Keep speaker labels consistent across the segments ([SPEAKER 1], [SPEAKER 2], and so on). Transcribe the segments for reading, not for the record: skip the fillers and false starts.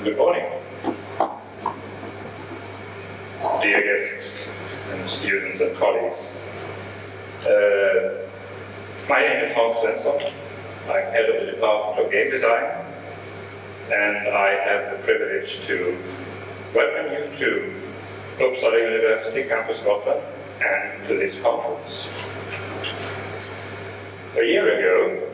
[SPEAKER 1] Good morning, dear guests and students and colleagues. My name is Svensson. I'm head of the Department of Game Design, and I have the privilege to welcome you to Uppsala University Campus Gotland and to this conference. A year ago,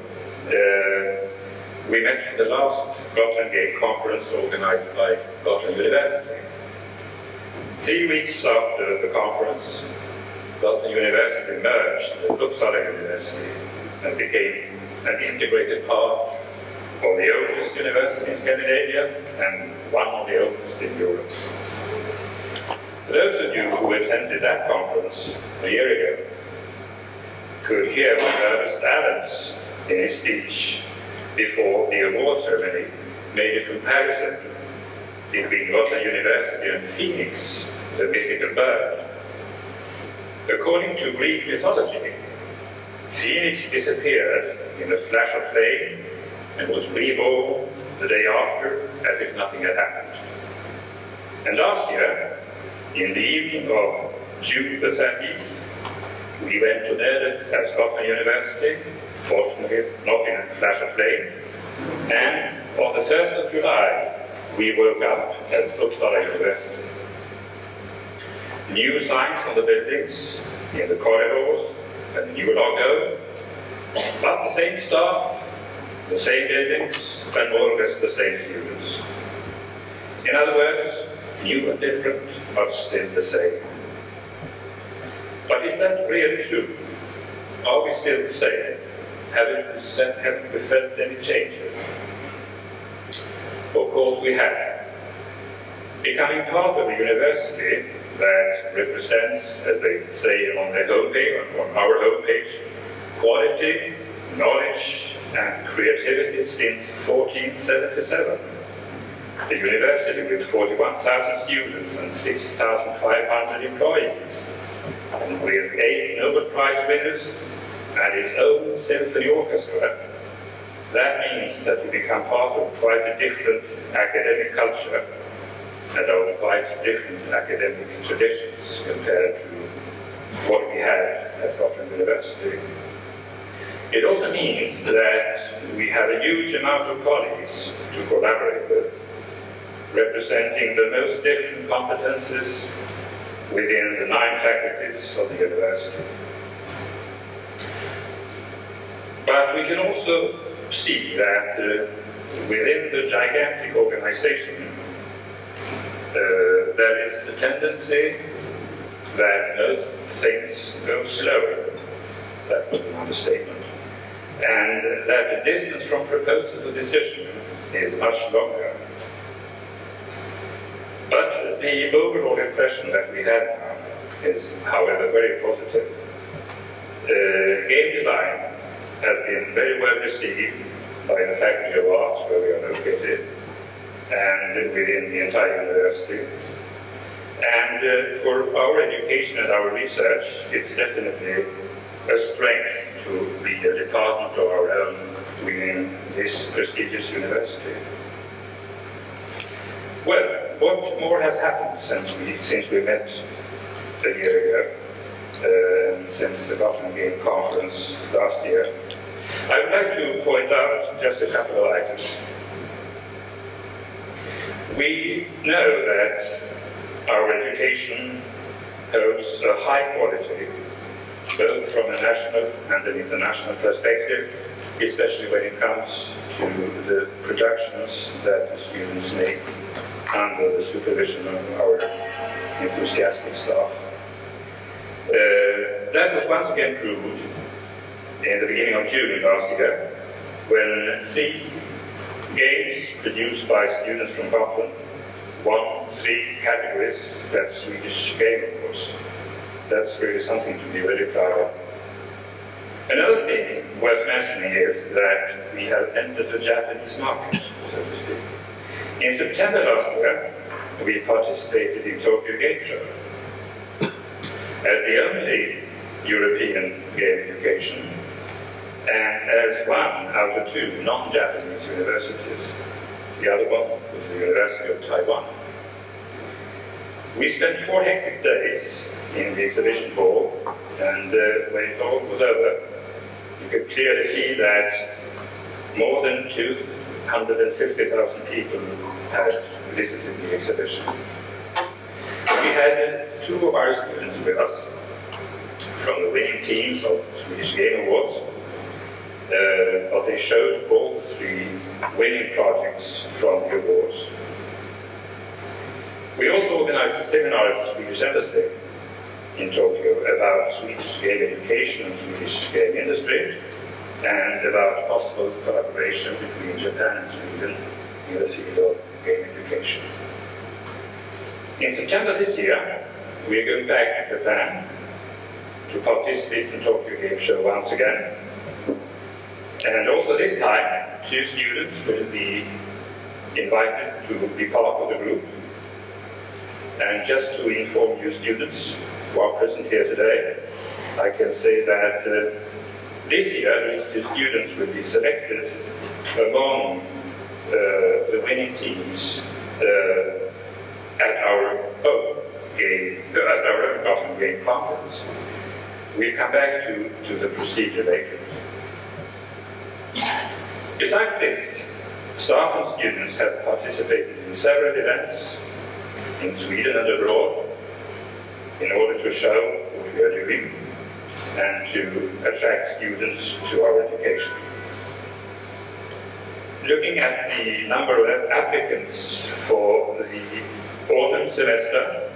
[SPEAKER 1] we met for the last Gotland Game Conference organized by Gotland University. 3 weeks after the conference, Gotland University merged with Uppsala University and became an integrated part of the oldest university in Scandinavia and one of the oldest in Europe. Those of you who attended that conference a year ago could hear when Ernest Adams, in his speech before the award ceremony, made a comparison between Gotland University and Phoenix, the mythical bird. According to Greek mythology, Phoenix disappeared in a flash of flame and was reborn the day after as if nothing had happened. And last year, in the evening of June the 30th, we went to bed at Gotland University, fortunately not in a flash of flame, and on the 1st of July we woke up at Uppsala University. New signs on the buildings, in the corridors, a new logo, but the same staff, the same buildings, and more or less the same students. In other words, new and different, but still the same. But is that really true? Are we still the same? Haven't we felt any changes? Of course we have. Becoming part of a university that represents, as they say on their homepage, on our homepage, quality, knowledge and creativity since 1477. A university with 41,000 students and 6,500 employees, and with 8 Nobel Prize winners and its own symphony orchestra. That means that we become part of quite a different academic culture and of quite different academic traditions compared to what we had at Gotland University. It also means that we have a huge amount of colleagues to collaborate with, representing the most different competences within the 9 faculties of the university. But we can also see that within the gigantic organization there is a tendency that most things go slower. That was an understatement. And that the distance from proposal to decision is much longer. But the overall impression that we have now is, however, very positive. Game design has been very well received by the Faculty of Arts, where we are located, and within the entire university. And for our education and our research, it's definitely a strength to be a department of our own within this prestigious university. Well, what more has happened since we met a year ago, since the Gotland Game Conference last year? I would like to point out just a couple of items. We know that our education holds a high quality, both from a national and an international perspective, especially when it comes to the productions that the students make under the supervision of our enthusiastic staff. That was once again proved in the beginning of June last year, when 3 games produced by students from Gotland won 3 categories at Swedish Game Awards. That's really something to be really proud of. Another thing worth mentioning is that we have entered the Japanese market, so to speak. In September last year, we participated in Tokyo Game Show. As the only European game education, and as 1 out of 2 non-Japanese universities, the other one was the University of Taiwan. We spent 4 hectic days in the exhibition hall, and when it all was over, you could clearly see that more than 250,000 people had visited the exhibition. We had 2 of our students with us from the winning teams of Swedish Game Awards, but they showed all the 3 winning projects from the awards. We also organized a seminar at the Swedish Embassy in Tokyo about Swedish game education and Swedish game industry, and about possible collaboration between Japan and Sweden in the field of game education. In September this year, we are going back to Japan to participate in Tokyo Game Show once again. And also this time, 2 students will be invited to be part of the group. And just to inform you students who are present here today, I can say that this year these 2 students will be selected among the winning teams at our own Gotland Game Conference. We'll come back to the procedure later. Besides this, staff and students have participated in several events in Sweden and abroad in order to show what we are doing and to attract students to our education. Looking at the number of applicants for the autumn semester,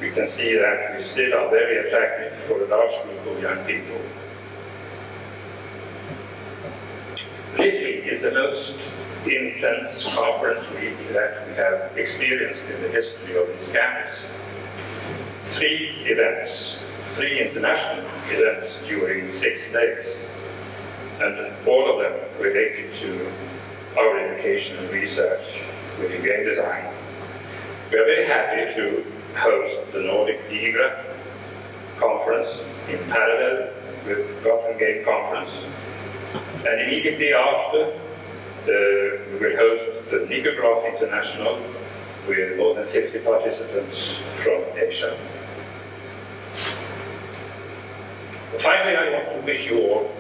[SPEAKER 1] we can see that we still are very attractive for a large group of young people. This week is the most intense conference week that we have experienced in the history of this campus. 3 events, 3 international events during 6 days, and all of them related to our education and research within game design. We are very happy to host the Nordic DIGRA conference in parallel with Gotland Game Conference, and immediately after we will host the Nicograph International with more than 50 participants from Asia. Finally, I want to wish you all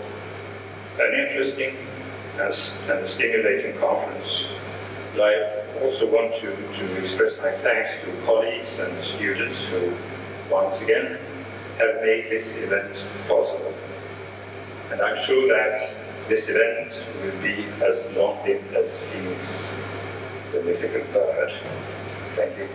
[SPEAKER 1] an interesting and stimulating conference. And I also want to express my thanks to colleagues and students who, once again, have made this event possible. And I'm sure that this event will be as long-lived as Phoenix, the mythical bird. Thank you.